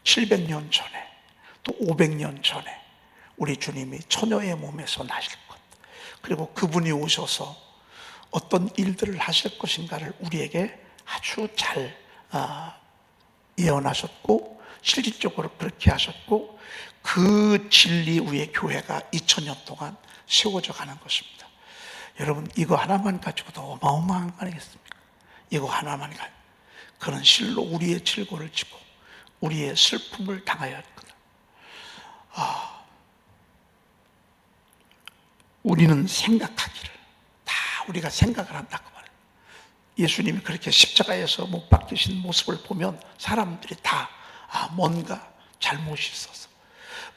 700년 전에 또 500년 전에 우리 주님이 처녀의 몸에서 나실 것, 그리고 그분이 오셔서 어떤 일들을 하실 것인가를 우리에게 아주 잘 예언하셨고 실질적으로 그렇게 하셨고, 그 진리 위에 교회가 2000년 동안 세워져 가는 것입니다. 여러분, 이거 하나만 가지고도 어마어마한 거 아니겠습니까? 이거 하나만 가지고 그는 실로 우리의 질고를 지고 우리의 슬픔을 당하였거든. 우리는 생각하기를, 다 우리가 생각을 한다고 말해요. 예수님이 그렇게 십자가에서 못 박히신 모습을 보면 사람들이 다 뭔가 잘못이 있어서,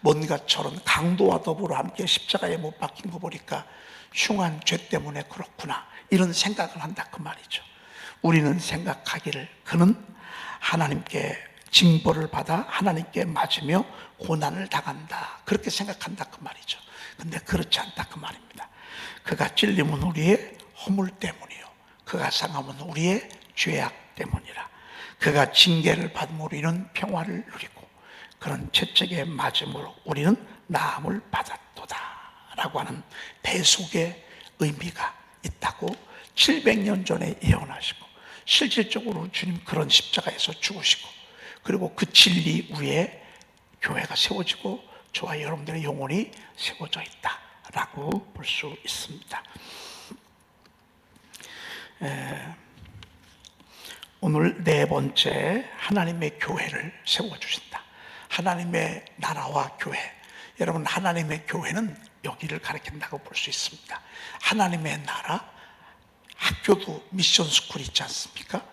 뭔가 저런 강도와 더불어 함께 십자가에 못 박힌 거 보니까 흉한 죄 때문에 그렇구나, 이런 생각을 한다 그 말이죠. 우리는 생각하기를 그는 하나님께 징벌을 받아 하나님께 맞으며 고난을 당한다, 그렇게 생각한다 그 말이죠. 근데 그렇지 않다 그 말입니다. 그가 찔림은 우리의 허물 때문이요 그가 상함은 우리의 죄악 때문이라. 그가 징계를 받음으로 우리는 평화를 누리고 그런 채찍에 맞음으로 우리는 나음을 받았도다 라고 하는 대속의 의미가 있다고 700년 전에 예언하시고, 실질적으로 주님 그런 십자가에서 죽으시고, 그리고 그 진리 위에 교회가 세워지고 저와 여러분들의 영혼이 세워져 있다라고 볼 수 있습니다. 오늘 네 번째, 하나님의 교회를 세워주신다. 하나님의 나라와 교회. 여러분, 하나님의 교회는 여기를 가리킨다고 볼 수 있습니다. 하나님의 나라, 학교도 미션 스쿨이 있지 않습니까?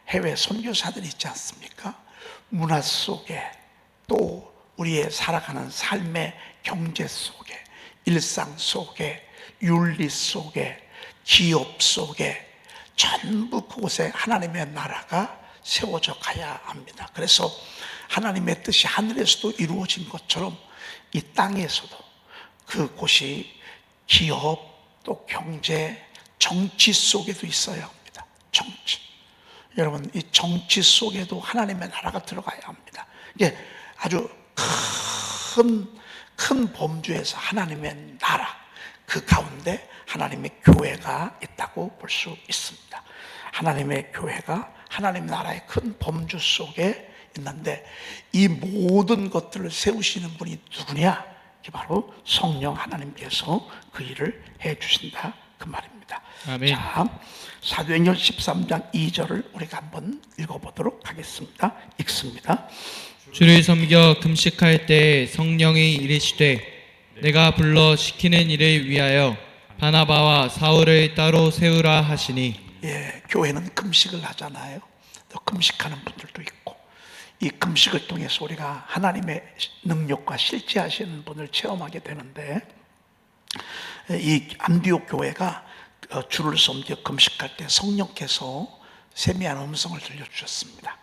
해외 선교사들이 있지 않습니까? 문화 속에, 또 우리의 살아가는 삶의 경제 속에, 일상 속에, 윤리 속에, 기업 속에, 전부 그곳에 하나님의 나라가 세워져 가야 합니다. 그래서 하나님의 뜻이 하늘에서도 이루어진 것처럼 이 땅에서도 그곳이 기업, 또 경제, 정치 속에도 있어야 합니다. 정치. 여러분, 이 정치 속에도 하나님의 나라가 들어가야 합니다. 이게 아주 큰 범주에서 하나님의 나라, 그 가운데 하나님의 교회가 있다고 볼 수 있습니다. 하나님의 교회가 하나님 나라의 큰 범주 속에 있는데, 이 모든 것들을 세우시는 분이 누구냐? 바로 성령 하나님께서 그 일을 해주신다 그 말입니다. 아멘. 자, 사도행전 13장 2절을 우리가 한번 읽어보도록 하겠습니다. 읽습니다. 주를 섬겨 금식할 때 성령이 이르시되 내가 불러 시키는 일을 위하여 바나바와 사울을 따로 세우라 하시니. 교회는 금식을 하잖아요. 또 금식하는 분들도 있고, 이 금식을 통해서 우리가 하나님의 능력과 실제하시는 분을 체험하게 되는데, 이 안디옥 교회가 주를 섬겨 금식할 때 성령께서 세미한 음성을 들려주셨습니다.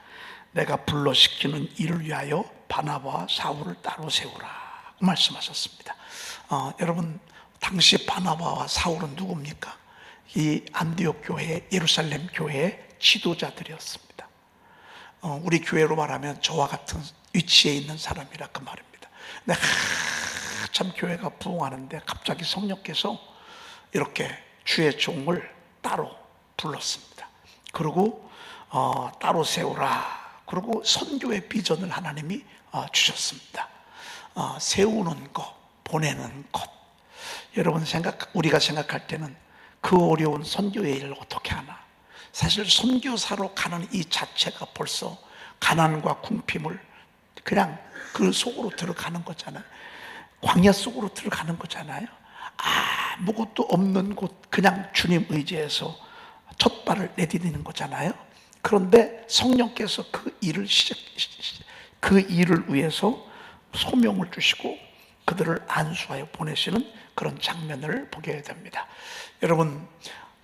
내가 불러 시키는 일을 위하여 바나바와 사울을 따로 세우라 말씀하셨습니다. 여러분, 당시 바나바와 사울은 누굽니까? 이 안디옥 교회, 예루살렘 교회의 지도자들이었습니다. 우리 교회로 말하면 저와 같은 위치에 있는 사람이라 그 말입니다. 근데 참 교회가 부흥하는데 갑자기 성령께서 이렇게 주의 종을 따로 불렀습니다. 그리고 따로 세우라. 그리고 선교의 비전을 하나님이 주셨습니다. 세우는 것, 보내는 것. 여러분, 우리가 생각할 때는 그 어려운 선교의 일을 어떻게 하나. 사실 선교사로 가는 이 자체가 벌써 가난과 궁핍을 그냥 그 속으로 들어가는 거잖아요. 광야 속으로 들어가는 거잖아요. 아무것도 없는 곳, 그냥 주님 의지해서 첫 발을 내디디는 거잖아요. 그런데 성령께서 그 일을 위해서 소명을 주시고 그들을 안수하여 보내시는 그런 장면을 보게 됩니다. 여러분,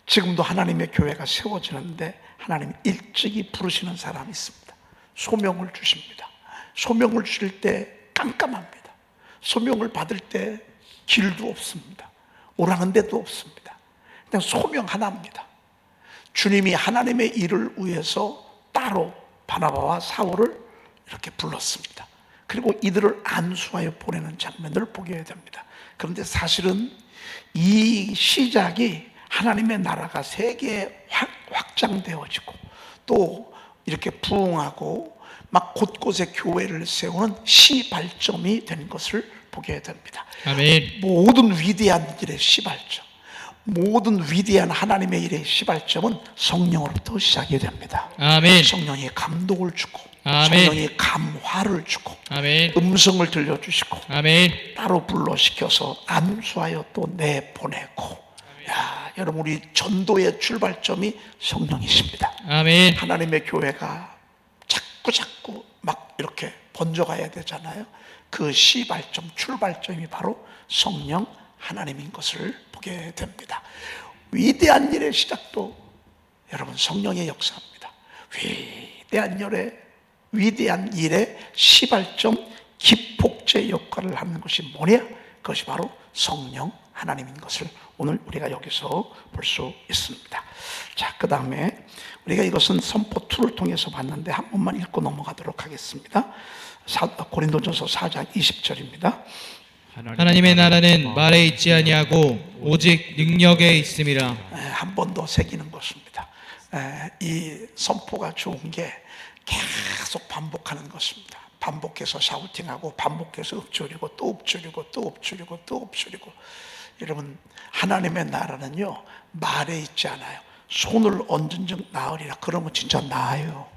지금도 하나님의 교회가 세워지는데 하나님 일찍이 부르시는 사람이 있습니다. 소명을 주십니다. 소명을 주실 때 깜깜합니다. 소명을 받을 때 길도 없습니다. 오라는 데도 없습니다. 그냥 소명 하나입니다. 주님이 하나님의 일을 위해서 따로 바나바와 사울을 이렇게 불렀습니다. 그리고 이들을 안수하여 보내는 장면을 보게 됩니다. 그런데 사실은 이 시작이 하나님의 나라가 세계에 확장되어지고 또 이렇게 부흥하고 막 곳곳에 교회를 세우는 시발점이 된 것을 보게 됩니다. 아멘. 모든 위대한 일의 시발점, 모든 위대한 하나님의 일의 시발점은 성령으로부터 시작이 됩니다. 아멘. 성령이 감동을 주고, 아멘. 성령이 감화를 주고, 아멘. 음성을 들려주시고, 아멘. 따로 불러시켜서 안수하여 또 내보내고. 야, 여러분, 우리 전도의 출발점이 성령이십니다. 아멘. 하나님의 교회가 자꾸 막 이렇게 번져가야 되잖아요. 그 시발점, 출발점이 바로 성령 하나님인 것을 보게 됩니다. 위대한 일의 시작도 여러분 성령의 역사입니다. 위대한 일의 시발점, 기폭제 역할을 하는 것이 뭐냐? 그것이 바로 성령 하나님인 것을 오늘 우리가 여기서 볼 수 있습니다. 자, 그 다음에 우리가 이것은 선포 2를 통해서 봤는데 한 번만 읽고 넘어가도록 하겠습니다. 고린도전서 4장 20절입니다. 하나님의 나라는 말에 있지 아니하고 오직 능력에 있음이라. 한 번 더 새기는 것입니다. 이 선포가 좋은 게 계속 반복하는 것입니다. 반복해서 샤우팅하고 반복해서 읊조리고 또 읊조리고 또 읊조리고 또 읊조리고. 여러분, 하나님의 나라는요 말에 있지 않아요. 손을 얹은 적 나으리라. 그러면 진짜 나아요.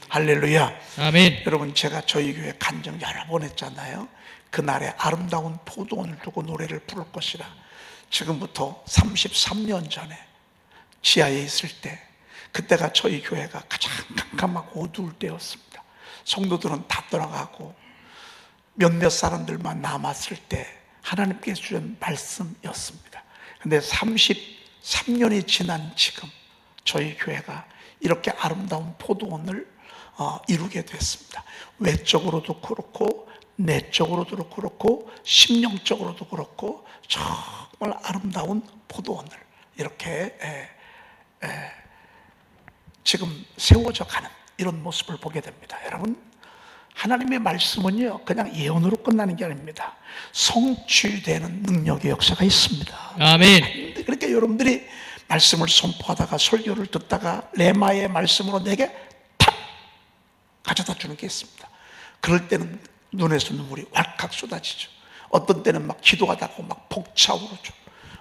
할렐루야. 아멘. 여러분, 제가 저희 교회 간증 여러 번 했잖아요. 그날에 아름다운 포도원을 두고 노래를 부를 것이라. 지금부터 33년 전에 지하에 있을 때, 그때가 저희 교회가 가장 깜깜하고 어두울 때였습니다. 성도들은 다 떠나가고 몇몇 사람들만 남았을 때 하나님께서 주신 말씀이었습니다. 그런데 33년이 지난 지금 저희 교회가 이렇게 아름다운 포도원을 이루게 됐습니다. 외적으로도 그렇고 내적으로도 그렇고 심령적으로도 그렇고 정말 아름다운 포도원을 이렇게 지금 세워져 가는 이런 모습을 보게 됩니다. 여러분, 하나님의 말씀은요 그냥 예언으로 끝나는 게 아닙니다. 성취되는 능력의 역사가 있습니다. 아멘. 그러니까 여러분들이 말씀을 선포하다가 설교를 듣다가 레마의 말씀으로 내게 탁 가져다 주는 게 있습니다. 그럴 때는 눈에서 눈물이 왈칵 쏟아지죠. 어떤 때는 막 기도하다가 막 벅차오르죠.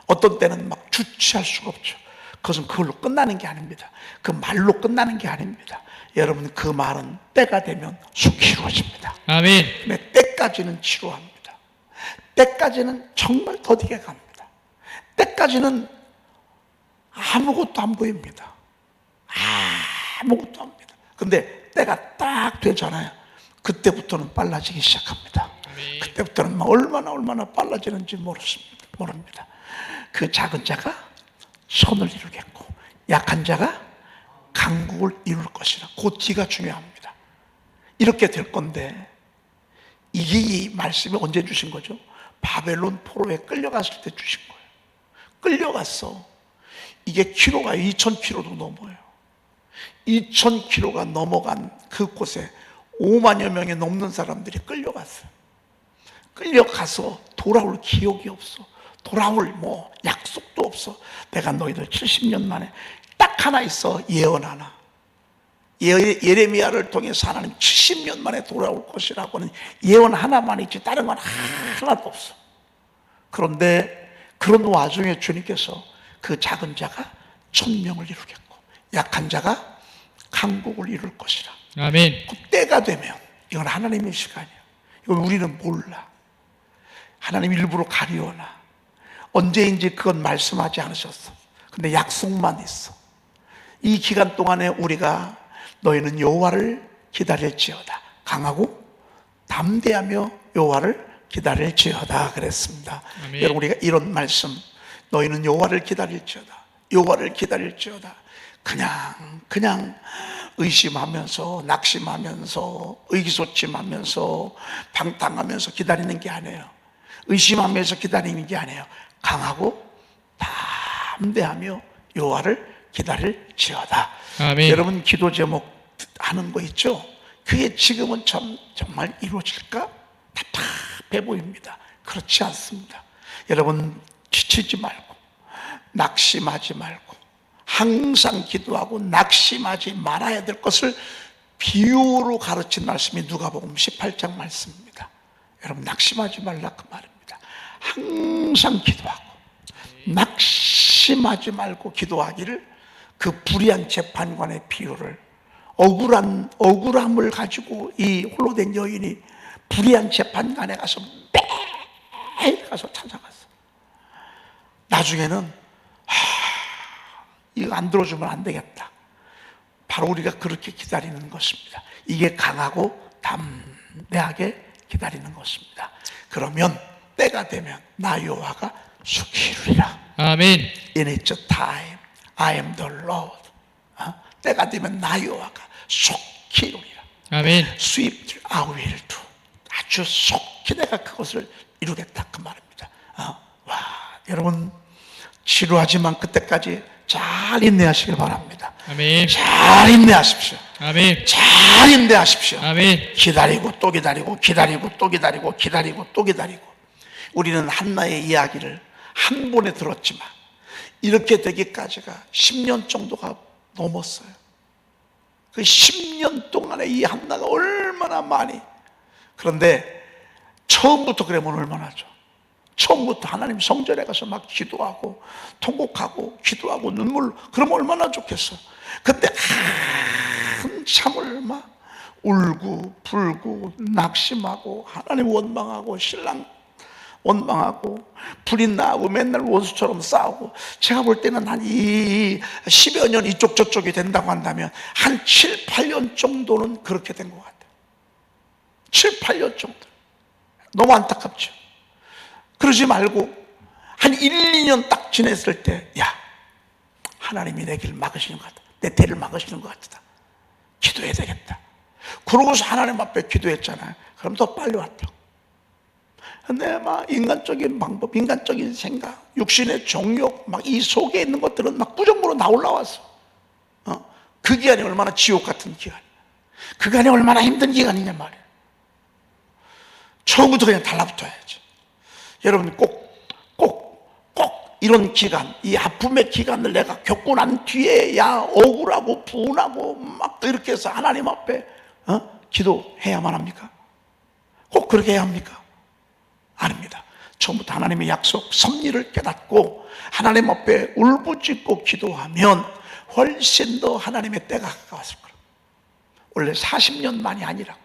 어떤 때는 막 주체할 수가 없죠. 그것은 그걸로 끝나는 게 아닙니다. 그 말로 끝나는 게 아닙니다. 여러분, 그 말은 때가 되면 속히 이루어집니다. 아멘. 근데 때까지는 지루합니다. 때까지는 정말 더디게 갑니다. 때까지는 아무것도 안 보입니다. 아무것도 안 보입니다. 근데 때가 딱 되잖아요. 그때부터는 빨라지기 시작합니다. 그때부터는 얼마나 빨라지는지 모릅니다. 그 작은 자가 선을 이루겠고 약한 자가 강국을 이룰 것이라. 고치가 중요합니다. 이렇게 될 건데, 이게 이 말씀이 언제 주신 거죠? 바벨론 포로에 끌려갔을 때 주신 거예요. 끌려갔어. 이게 키로가 2000km도 넘어요. 2000km가 넘어간 그곳에 5만여 명이 넘는 사람들이 끌려갔어요. 끌려가서 돌아올 기억이 없어. 돌아올 약속도 없어. 내가 너희들 70년 만에 딱 하나 있어. 예언 하나. 예레미야를 통해서 하나님 70년 만에 돌아올 것이라고는 예언 하나만 있지 다른 건 하나도 없어. 그런데 그런 와중에 주님께서 그 작은 자가 1000명을 이루겠고 약한 자가 강국을 이룰 것이라. 아멘. 그때가 되면, 이건 하나님의 시간이야. 이건 우리는 몰라. 하나님 일부러 가리워놔. 언제인지 그건 말씀하지 않으셨어. 근데 약속만 있어. 이 기간 동안에 우리가 너희는 여호와를 기다릴지어다. 강하고 담대하며 여호와를 기다릴지어다 그랬습니다. 아멘. 여러분, 우리가 이런 말씀, 너희는 여호와를 기다릴지어다, 여호와를 기다릴지어다, 그냥 의심하면서 낙심하면서 의기소침하면서 방탕하면서 기다리는 게 아니에요. 의심하면서 기다리는 게 아니에요. 강하고 담대하며 여호와를 기다릴지어다. 아멘. 여러분, 기도 제목 하는 거 있죠? 그게 지금은 정말 이루어질까? 답답해 보입니다. 그렇지 않습니다. 여러분, 지치지 말고 낙심하지 말고 항상 기도하고 낙심하지 말아야 될 것을 비유로 가르친 말씀이 누가복음 18장 말씀입니다. 여러분, 낙심하지 말라 그 말입니다. 항상 기도하고 낙심하지 말고 기도하기를, 그 불의한 재판관의 비유를, 억울함을 가지고 이 홀로 된 여인이 불의한 재판관에 가서 매일 가서 찾아갔어. 나중에는 이거 안 들어주면 안 되겠다. 바로 우리가 그렇게 기다리는 것입니다. 이게 강하고 담대하게 기다리는 것입니다. 그러면 때가 되면 나 여호와가 속히 이루리라. 아멘. In its time, I am the Lord. 때가 되면 나 여호와가 속히 이루리라. 아멘. swiftly I will do. 아주 속히 내가 그것을 이루겠다 그 말입니다. 와, 여러분, 지루하지만 그때까지 잘 인내하시길 바랍니다. 아멘. 잘 인내하십시오. 아멘. 잘 인내하십시오. 아멘. 기다리고 또 기다리고 기다리고 또 기다리고 기다리고 또 기다리고. 우리는 한나의 이야기를 한 번에 들었지만 이렇게 되기까지가 10년 정도가 넘었어요. 그 10년 동안에 이 한나가 얼마나 많이, 그런데 처음부터 그러면 얼마나 좋아. 처음부터 하나님 성전에 가서 막 기도하고 통곡하고 기도하고 눈물, 그러면 얼마나 좋겠어. 근데 한참을 막 울고 불고 낙심하고 하나님 원망하고 신랑 원망하고 불이 나고 맨날 원수처럼 싸우고, 제가 볼 때는 한 10여 년 이쪽 저쪽이 된다고 한다면 한 7, 8년 정도는 그렇게 된 것 같아요. 7, 8년 정도. 너무 안타깝죠. 그러지 말고 한 1, 2년 딱 지냈을 때, 야, 하나님이 내 길 막으시는 것 같다. 내 대를 막으시는 것 같다. 기도해야 되겠다. 그러고서 하나님 앞에 기도했잖아요. 그럼 더 빨리 왔다고. 근데 막 인간적인 방법, 인간적인 생각, 육신의 정욕, 막 이 속에 있는 것들은 막 부정으로 나올라왔어. 그 기간이 얼마나 지옥 같은 기간이야. 그 기간이 얼마나 힘든 기간이냐 말이야. 처음부터 그냥 달라붙어야지. 여러분, 꼭 이런 기간, 이 아픔의 기간을 내가 겪고 난 뒤에 야 억울하고 분하고 막 이렇게 해서 하나님 앞에 기도해야만 합니까? 꼭 그렇게 해야 합니까? 아닙니다. 처음부터 하나님의 약속, 섭리를 깨닫고 하나님 앞에 울부짖고 기도하면 훨씬 더 하나님의 때가 가까웠을 거예요. 원래 40년 만이 아니라고.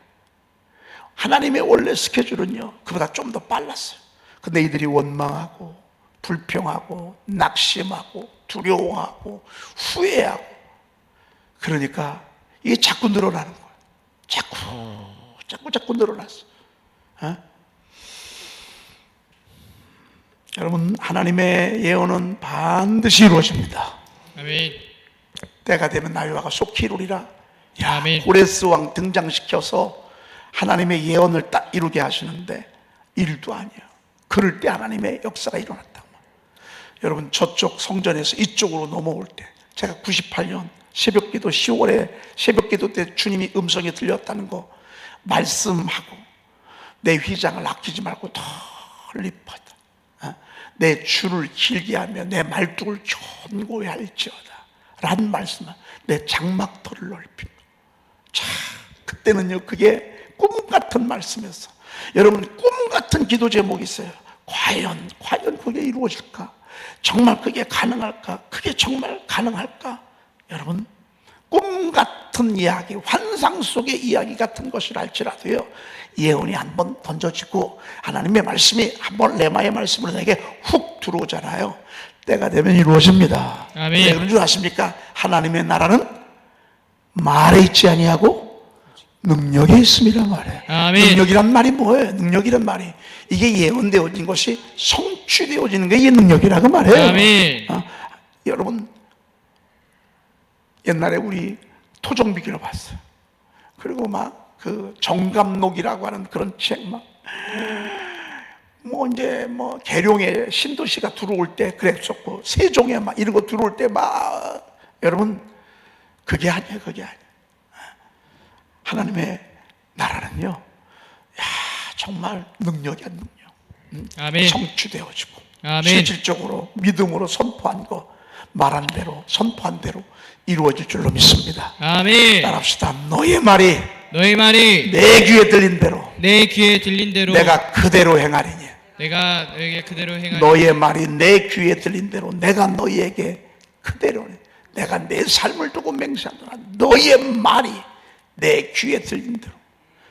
하나님의 원래 스케줄은요, 그보다 좀 더 빨랐어요. 근데 이들이 원망하고 불평하고 낙심하고 두려워하고 후회하고, 그러니까 이게 자꾸 늘어나는 거예요. 자꾸 늘어났어. 여러분, 하나님의 예언은 반드시 이루어집니다. 아멘. 때가 되면 나 여호와가 속히 이루리라. 야, 아멘. 고레스 왕 등장시켜서 하나님의 예언을 딱 이루게 하시는데 일도 아니에요. 그럴 때 하나님의 역사가 일어났다고. 여러분, 저쪽 성전에서 이쪽으로 넘어올 때, 제가 98년 새벽기도 10월에 새벽기도 때 주님이 음성이 들렸다는 거 말씀하고, 내 휘장을 아끼지 말고 털리퍼다, 내 줄을 길게 하며 내 말뚝을 견고히 할지어다 라는 말씀은 내 장막터를 넓히며. 자, 그때는요, 그게 꿈 같은 말씀이었어. 여러분, 꿈 같은 기도 제목이 있어요. 과연 그게 이루어질까? 정말 그게 가능할까? 그게 정말 가능할까? 여러분, 꿈 같은 이야기, 환상 속의 이야기 같은 것을 알지라도요, 예언이 한번 던져지고 하나님의 말씀이 한번 레마의 말씀으로 내게 훅 들어오잖아요. 때가 되면 이루어집니다. 아멘. 왜 그런 줄 아십니까? 하나님의 나라는 말에 있지 아니하고 능력에 있습니다 말이에요. 아멘. 능력이란 말이 뭐예요? 능력이란 말이 이게 예언되어진 것이 성취되어지는 게 이게 능력이라고 말해요. 아멘. 여러분, 옛날에 우리 토종비기를 봤어요. 그리고 막 그 정감록이라고 하는 그런 책, 이제 계룡의 신도시가 들어올 때 그랬었고, 세종에 막 이런 거 들어올 때 여러분, 그게 아니에요. 그게 아니에요. 하나님의 나라는요, 정말 능력이야, 능력. 아멘. 성취되어지고 아멘. 실질적으로 믿음으로 선포한 거, 말한 대로 선포한 대로 이루어질 줄로 믿습니다. 아멘. 따라합시다. 너의 말이 너희 말이 내 귀에 들린 대로 내 귀에 들린 대로 내가 그대로 행하리니. 내가 너에게 그대로 행하리. 너의 말이 내 귀에 들린 대로 내가 너희에게 그대로, 내가 내 삶을 두고 맹세하노라. 너의 말이 내 귀에 들린 대로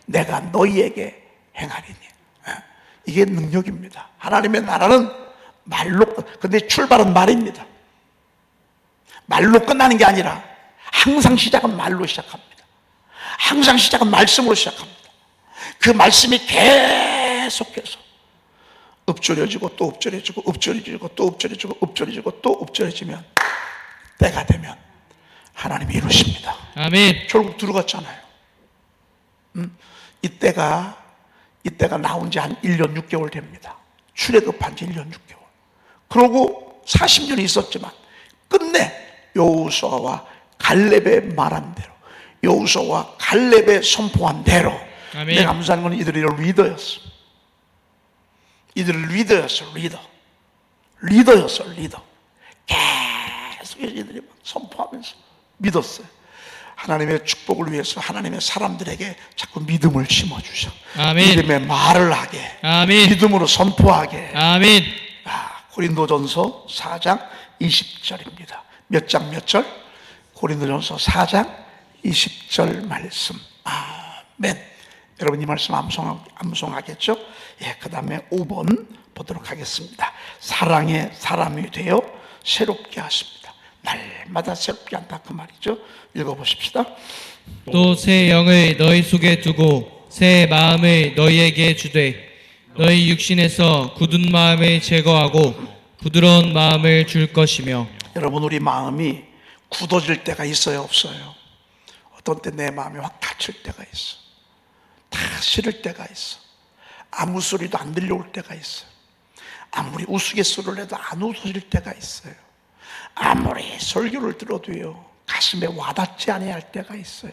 내가 너희에게 행하리니. 이게 능력입니다. 하나님의 나라는 말로, 근데 출발은 말입니다. 말로 끝나는 게 아니라 항상 시작은 말로 시작합니다. 항상 시작은 말씀으로 시작합니다. 그 말씀이 계속해서 읊조려지고 또 읊조려지고 읊조려지고 또 읊조려지고 읊조려지고 또 읊조려지면 때가 되면 하나님이 이루십니다. 아멘. 결국 들어갔잖아요. 이때가 나온 지 한 1년 6개월 됩니다. 출애굽한 지 1년 6개월. 그러고 40년이 있었지만 끝내 여호수아와 갈렙의 말한 대로, 여호수아와 갈렙의 선포한 대로, 아멘. 내가 감사한 건 이들이 리더였어. 이들은 리더였어. 리더였어. 계속 이들이 선포하면서 믿었어요. 하나님의 축복을 위해서 하나님의 사람들에게 자꾸 믿음을 심어주셔. 아멘. 믿음의 말을 하게, 아멘. 믿음으로 선포하게. 아멘. 고린도전서 4장 20절입니다. 몇 장 몇 절? 고린도전서 4장 20절 말씀. 아멘. 여러분 이 말씀 암송하겠죠? 예, 그 다음에 5번 보도록 하겠습니다. 사랑의 사람이 되어 새롭게 하십니다. 날마다 새롭게 한다, 그 말이죠. 읽어보십시다. 또 새 영을 너희 속에 두고 새 마음을 너희에게 주되 너희 육신에서 굳은 마음을 제거하고 부드러운 마음을 줄 것이며. 여러분, 우리 마음이 굳어질 때가 있어요, 없어요? 어떤 때 내 마음이 확 닫힐 때가 있어. 다 싫을 때가 있어. 아무 소리도 안 들려올 때가 있어요. 아무리 우스갯소리를 해도 안 웃어질 때가 있어요. 아무리 설교를 들어도요, 가슴에 와닿지 아니할 때가 있어요.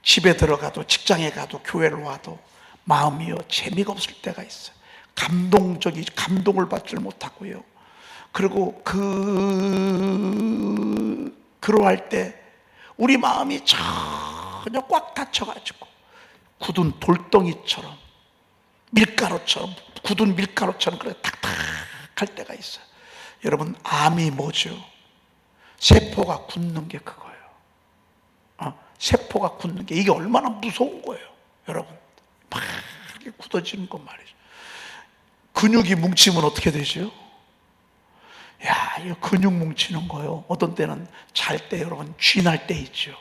집에 들어가도, 직장에 가도, 교회를 와도 마음이요 재미가 없을 때가 있어요. 감동을 받지 못하고요. 그리고 그러할 때 우리 마음이 전혀 꽉 닫혀가지고 굳은 돌덩이처럼, 밀가루처럼, 굳은 밀가루처럼 그렇게 탁탁할 때가 있어요. 여러분, 암이 뭐죠? 세포가 굳는 게 그거예요. 세포가 굳는 게, 이게 얼마나 무서운 거예요, 여러분. 막 이렇게 굳어지는 것 말이죠. 근육이 뭉치면 어떻게 되죠? 야, 이거 근육 뭉치는 거요. 어떤 때는 잘 때, 여러분, 쥐날 때 있죠.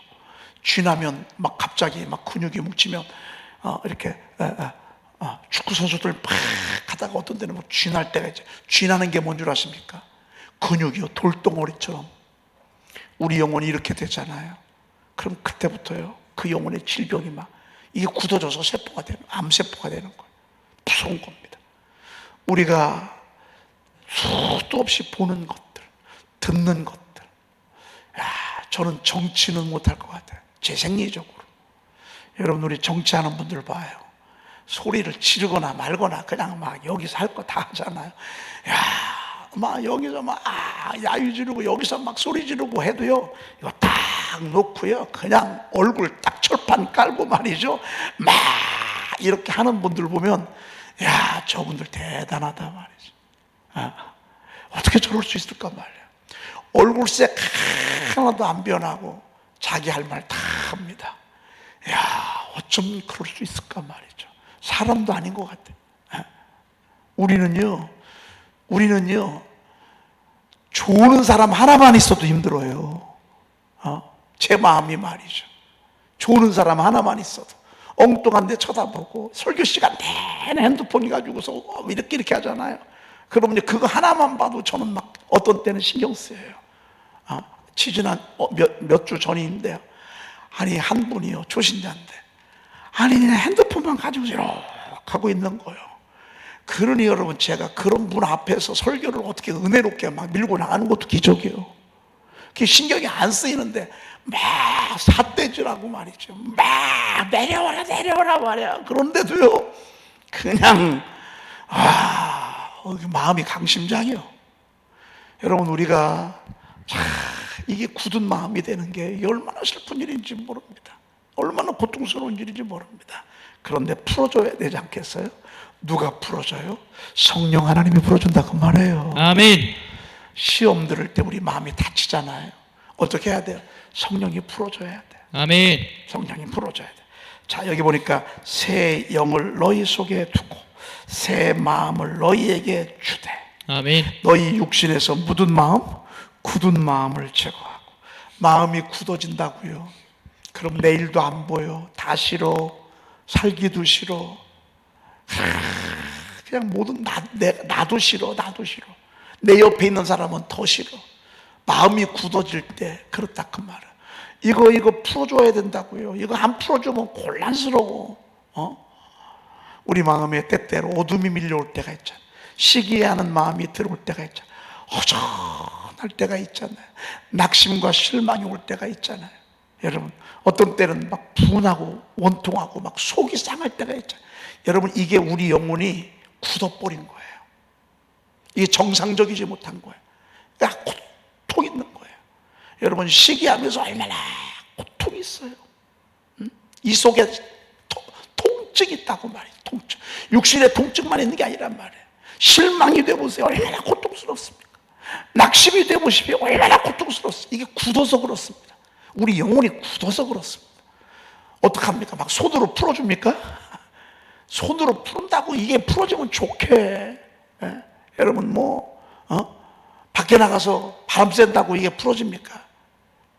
쥐나면 막 갑자기 막 근육이 뭉치면 이렇게 축구 선수들 막 하다가 어떤 때는 뭐 쥐날 때가 있죠. 쥐나는 게 뭔 줄 아십니까? 근육이요, 돌덩어리처럼 우리 영혼이 이렇게 되잖아요. 그럼 그때부터요, 그 영혼의 질병이 막 이게 굳어져서 세포가 되는, 암세포가 되는 거예요. 무서운 겁니다. 우리가 수도 없이 보는 것들, 듣는 것들, 저는 정치는 못할 것 같아요. 제 생리적으로. 여러분, 우리 정치하는 분들 봐요. 소리를 지르거나 말거나 그냥 막 여기서 할 거 다 하잖아요. 막 여기서 막 야유 지르고 여기서 막 소리 지르고 해도요, 이거 딱 놓고요, 그냥 얼굴 딱 철판 깔고 말이죠, 막 이렇게 하는 분들 보면, 야, 저분들 대단하다 말이죠. 어떻게 저럴 수 있을까 말이야. 얼굴색 하나도 안 변하고 자기 할 말 다 합니다. 야, 어쩜 그럴 수 있을까 말이죠. 사람도 아닌 것 같아. 우리는요, 좋은 사람 하나만 있어도 힘들어요. 제 마음이 말이죠. 좋은 사람 하나만 있어도 엉뚱한 데 쳐다보고, 설교 시간 내내 핸드폰 가지고서 이렇게 하잖아요. 그러면 그거 하나만 봐도 저는 막 어떤 때는 신경 쓰여요. 지지난 몇 주 전인데요. 아니, 한 분이요, 초신자인데, 아니, 그냥 핸드폰만 가지고 이렇게 하고 있는 거예요. 그러니 여러분, 제가 그런 분 앞에서 설교를 어떻게 은혜롭게 막 밀고 나가는 것도 기적이에요. 그게 신경이 안 쓰이는데 막 삿대질하고 말이죠. 막 내려와라 말이야. 그런데도요, 그냥 마음이 강심장이요. 여러분, 우리가 이게 굳은 마음이 되는 게 얼마나 슬픈 일인지 모릅니다. 얼마나 고통스러운 일인지 모릅니다. 그런데 풀어줘야 되지 않겠어요? 누가 풀어줘요? 성령 하나님이 풀어준다고 말해요. 아멘. 시험 들을 때 우리 마음이 다치잖아요. 어떻게 해야 돼요? 성령이 풀어줘야 돼요. 아멘. 성령이 풀어줘야 돼요. 자, 여기 보니까 새 영을 너희 속에 두고 새 마음을 너희에게 주되 아멘. 너희 육신에서 묻은 마음, 굳은 마음을 제거하고. 마음이 굳어진다고요. 그럼 내일도 안 보여. 다 싫어. 살기도 싫어. 그냥 모든 나도 싫어. 나도 싫어. 내 옆에 있는 사람은 더 싫어. 마음이 굳어질 때 그렇다 그 말은. 이거 풀어줘야 된다고요. 이거 안 풀어주면 곤란스러워. 우리 마음에 때때로 어둠이 밀려올 때가 있잖아요. 시기하는 마음이 들어올 때가 있잖아요. 허전할 때가 있잖아요. 낙심과 실망이 올 때가 있잖아요. 여러분, 어떤 때는 막 분하고 원통하고 막 속이 상할 때가 있잖아요. 여러분, 이게 우리 영혼이 굳어버린 거예요. 이게 정상적이지 못한 거예요. 그러니까 고통 있는 거예요. 여러분, 시기하면서 얼마나 고통이 있어요. 이 속에 통증이 있다고 말이에요. 통증. 육신의 통증만 있는 게 아니란 말이에요. 실망이 되어보세요. 얼마나 고통스럽습니까? 낙심이 되어보시면 얼마나 고통스럽습니까? 이게 굳어서 그렇습니다. 우리 영혼이 굳어서 그렇습니다. 어떡합니까? 막 손으로 풀어줍니까? 손으로 푼다고 이게 풀어지면 좋게. 예? 여러분, 밖에 나가서 바람 쐰다고 이게 풀어집니까?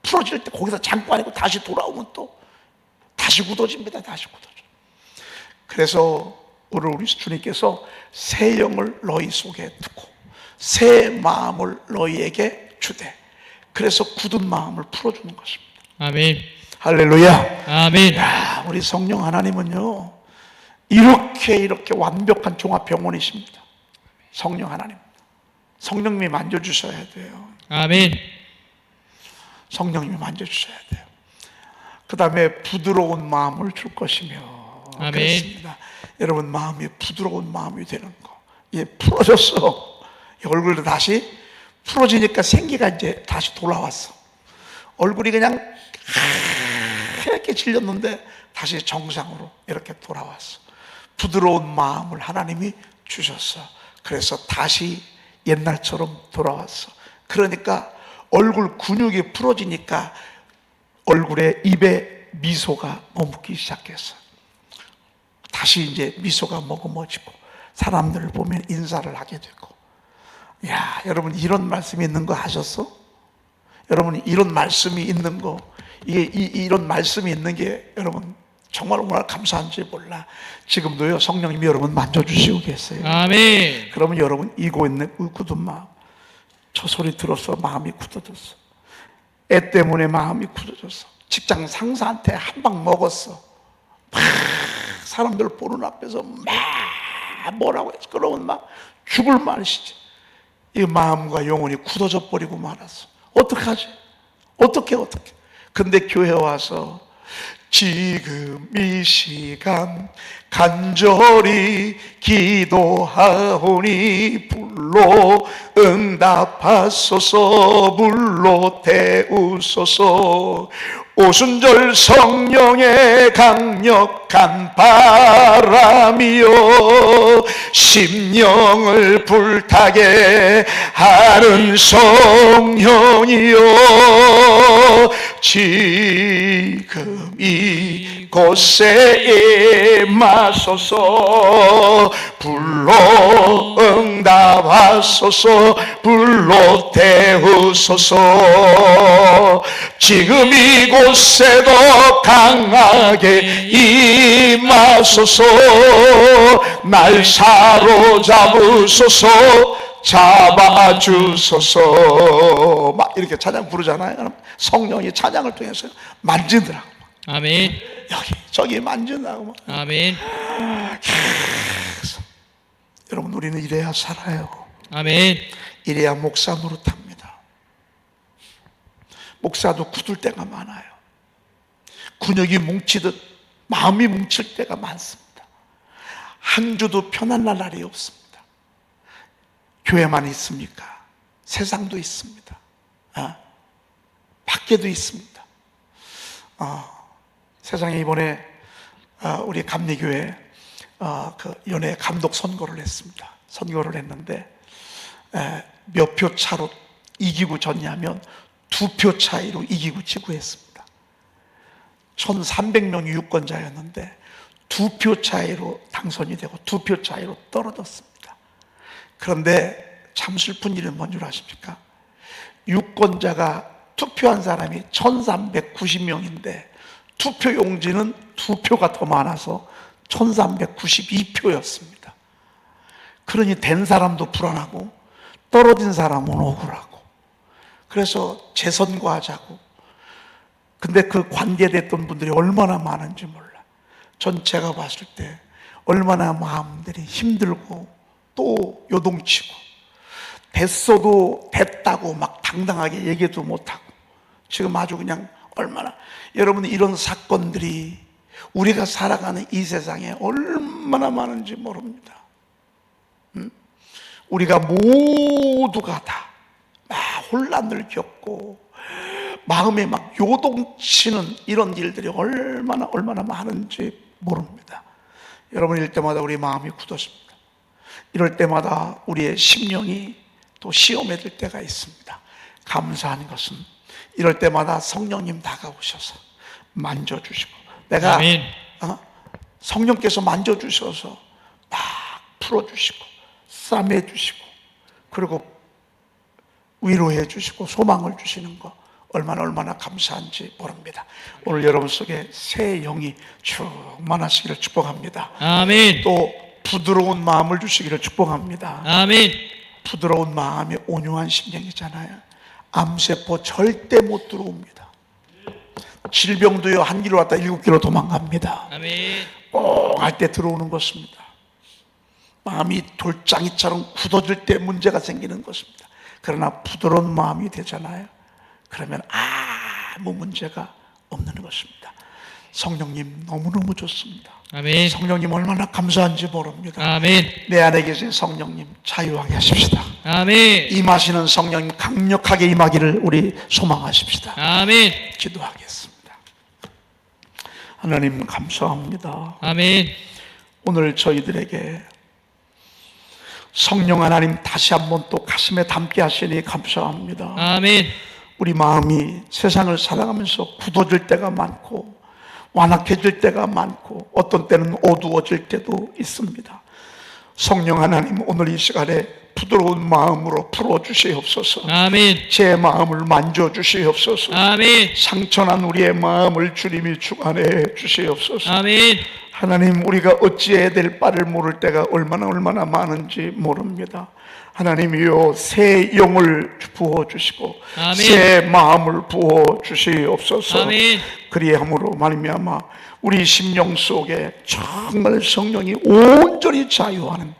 풀어질 때 거기서 잠깐 아니고 다시 돌아오면 또 다시 굳어집니다. 다시 굳어져. 그래서 오늘 우리 주님께서 새 영을 너희 속에 두고 새 마음을 너희에게 주되, 그래서 굳은 마음을 풀어주는 것입니다. 아멘. 할렐루야. 아멘. 야, 우리 성령 하나님은요, 이렇게 완벽한 종합병원이십니다. 성령 하나님. 성령님이 만져주셔야 돼요. 아멘. 성령님이 만져주셔야 돼요. 그 다음에 부드러운 마음을 줄 것이며. 아멘. 그렇습니다. 여러분, 마음이 부드러운 마음이 되는 거. 예, 풀어졌어. 얼굴도 다시 풀어지니까 생기가 이제 다시 돌아왔어. 얼굴이 그냥 이렇게 질렸는데 다시 정상으로 이렇게 돌아왔어. 부드러운 마음을 하나님이 주셨어. 그래서 다시 옛날처럼 돌아왔어. 그러니까 얼굴 근육이 풀어지니까 얼굴에 입에 미소가 머묻기 시작했어. 다시 이제 미소가 머금어지고 사람들을 보면 인사를 하게 되고. 야, 여러분, 이런 말씀이 있는 거 아셨어? 여러분, 이런 말씀이 있는 거, 이런 말씀이 있는 게 여러분 정말 얼마나 감사한지 몰라. 지금도요, 성령님이 여러분 만져주시고 계세요. 아멘. 그러면 여러분, 이고 있는 굳은 마음, 저 소리 들어서 마음이 굳어졌어. 애 때문에 마음이 굳어졌어. 직장 상사한테 한 방 먹었어. 막 사람들 보는 앞에서 막 뭐라고 했어. 그러면 막 죽을 말이시지. 이 마음과 영혼이 굳어져 버리고 말았어. 어떡하지? 어떻게? 근데 교회 와서 지금 이 시간 간절히 기도하오니 불로 응답하소서, 불로 태우소서. 오순절 성령의 강력한 바람이요, 심령을 불타게 하는 성령이요, 지금 이곳에 임하소서. 불로 응답하소서, 불로 태우소서. 지금 이곳에도 강하게 임하소서. 날 사로잡으소서, 잡아주소서. 막 이렇게 찬양 부르잖아요. 성령이 찬양을 통해서 만지더라고. 아멘. 여기 저기 만지더라고. 아멘. 여러분, 우리는 이래야 살아요. 아멘. 이래야 목사 노릇합니다. 목사도 굳을 때가 많아요. 근육이 뭉치듯 마음이 뭉칠 때가 많습니다. 한 주도 편안한 날이 없습니다. 교회만 있습니까? 세상도 있습니다. 밖에도 있습니다. 세상에 이번에 우리 감리교회 그 연예 감독 선거를 했습니다. 선거를 했는데 몇 표 차로 이기고 졌냐면 2표 차이로 이기고 지구했습니다. 1300명이 유권자였는데 2표 차이로 당선이 되고 2표 차이로 떨어졌습니다. 그런데 참 슬픈 일은 뭔 줄 아십니까? 유권자가 투표한 사람이 1390명인데 투표 용지는 2표가 더 많아서 1392표였습니다. 그러니 된 사람도 불안하고 떨어진 사람은 억울하고, 그래서 재선거하자고. 근데 그 관계됐던 분들이 얼마나 많은지 몰라. 전 제가 봤을 때 얼마나 마음들이 힘들고 또 요동치고, 됐어도 됐다고 막 당당하게 얘기도 못하고, 지금 아주 그냥 얼마나, 여러분 이런 사건들이 우리가 살아가는 이 세상에 얼마나 많은지 모릅니다. 우리가 모두가 다 혼란을 겪고 마음에 막 요동치는 이런 일들이 얼마나 많은지 모릅니다. 여러분, 이럴 때마다 우리 마음이 굳어집니다. 이럴 때마다 우리의 심령이 또 시험에 들 때가 있습니다. 감사한 것은 이럴 때마다 성령님 다가오셔서 만져주시고, 내가 성령께서 만져주셔서 막 풀어주시고 싸매주시고, 그리고 위로해 주시고 소망을 주시는 거 얼마나 감사한지 모릅니다. 오늘 여러분 속에 새 영이 충만하시기를 축복합니다. 아멘. 또 부드러운 마음을 주시기를 축복합니다. 아멘. 부드러운 마음이 온유한 심령이잖아요. 암세포 절대 못 들어옵니다. 질병도요, 한 길로 왔다 7길로 도망갑니다. 아멘. 뽕할 때 들어오는 것입니다. 마음이 돌장이처럼 굳어질 때 문제가 생기는 것입니다. 그러나 부드러운 마음이 되잖아요. 그러면 아무 문제가 없는 것입니다. 성령님 너무너무 좋습니다. 아멘. 성령님 얼마나 감사한지 모릅니다. 아멘. 내 안에 계신 성령님 자유하게 하십시다. 아멘. 임하시는 성령님 강력하게 임하기를 우리 소망하십시다. 아멘. 기도하겠습니다. 하나님 감사합니다. 아멘. 오늘 저희들에게 성령 하나님 다시 한번 또 가슴에 담게 하시니 감사합니다. 아멘. 우리 마음이 세상을 살아가면서 굳어질 때가 많고 완악해질 때가 많고 어떤 때는 어두워질 때도 있습니다. 성령 하나님, 오늘 이 시간에 부드러운 마음으로 풀어주시옵소서. 아멘. 제 마음을 만져주시옵소서. 아멘. 상처난 우리의 마음을 주님이 주관해 주시옵소서. 아멘. 하나님, 우리가 어찌해야 될 바를 모를 때가 얼마나 많은지 모릅니다. 하나님이여, 새 영을 부어주시고 아멘. 새 마음을 부어주시옵소서. 아멘. 그리함으로 말미암아 우리 심령 속에 정말 성령이 온전히 자유하는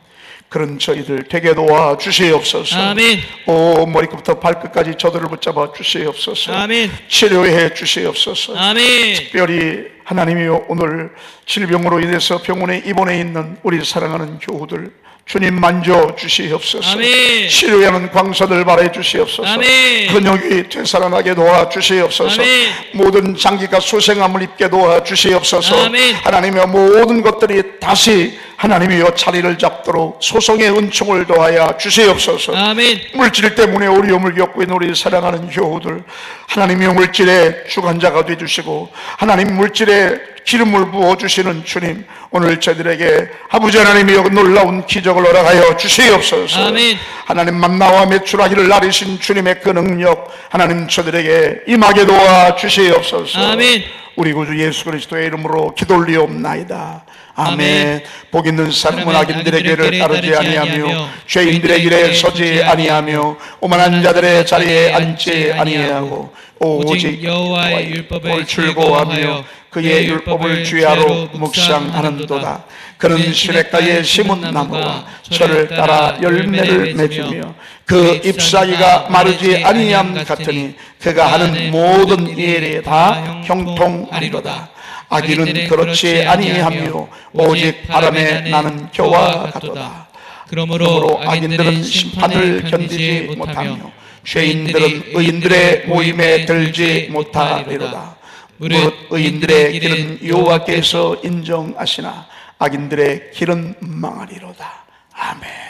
그런 저희들 되게 도와주시옵소서. 아멘. 머리끝부터 발끝까지 저들을 붙잡아 주시옵소서. 아멘. 치료해 주시옵소서. 아멘. 특별히 하나님이여, 오늘 질병으로 인해서 병원에 입원해 있는 우리 사랑하는 교우들 주님 만져 주시옵소서. 아멘. 치료에 하는 광사들 바래 주시옵소서. 아멘. 근육이 되살아나게 도와 주시옵소서. 아멘. 모든 장기가 소생함을 입게 도와 주시옵소서. 아멘. 하나님의 모든 것들이 다시 하나님이여 자리를 잡도록 소성의 은총을 더하여 주시옵소서. 아멘. 물질 때문에 어려움을 겪고 있는 우리 사랑하는 교우들, 하나님의 물질의 주관자가 되어주시고 하나님 물질에 기름을 부어주시는 주님, 오늘 저희들에게 아버지 하나님이여 놀라운 기적을 허락하여 주시옵소서. 아멘. 하나님 만나와 매출하기를 나리신 주님의 그 능력 하나님 저들에게 임하게 도와 주시옵소서. 아멘. 우리 구주 예수 그리스도의 이름으로 기도 올리옵나이다. 아멘. 아멘. 복 있는 사람은 악인들의 길을 따르지 아니하며 죄인들의 길에 서지 아니하며 오만한 자들의 자리에 앉지 아니하고 오직 여호와의 율법을 즐거워하며 그의 율법을 주야로 묵상하는도다. 그는 시냇가에 심은 나무와 철을 따라 열매를 맺으며 그 잎사귀가 마르지 아니함 같으니 그가 하는 모든 일에 다 형통하리로다. 악인은 그렇지 아니하며 오직 바람에 나는 겨와 같도다. 그러므로 악인들은 심판을 견디지 못하며 죄인들은 의인들의 모임에 들지 못하리로다. 무릇 의인들의 길은 여호와께서 인정하시나 악인들의 길은 망하리로다. 아멘.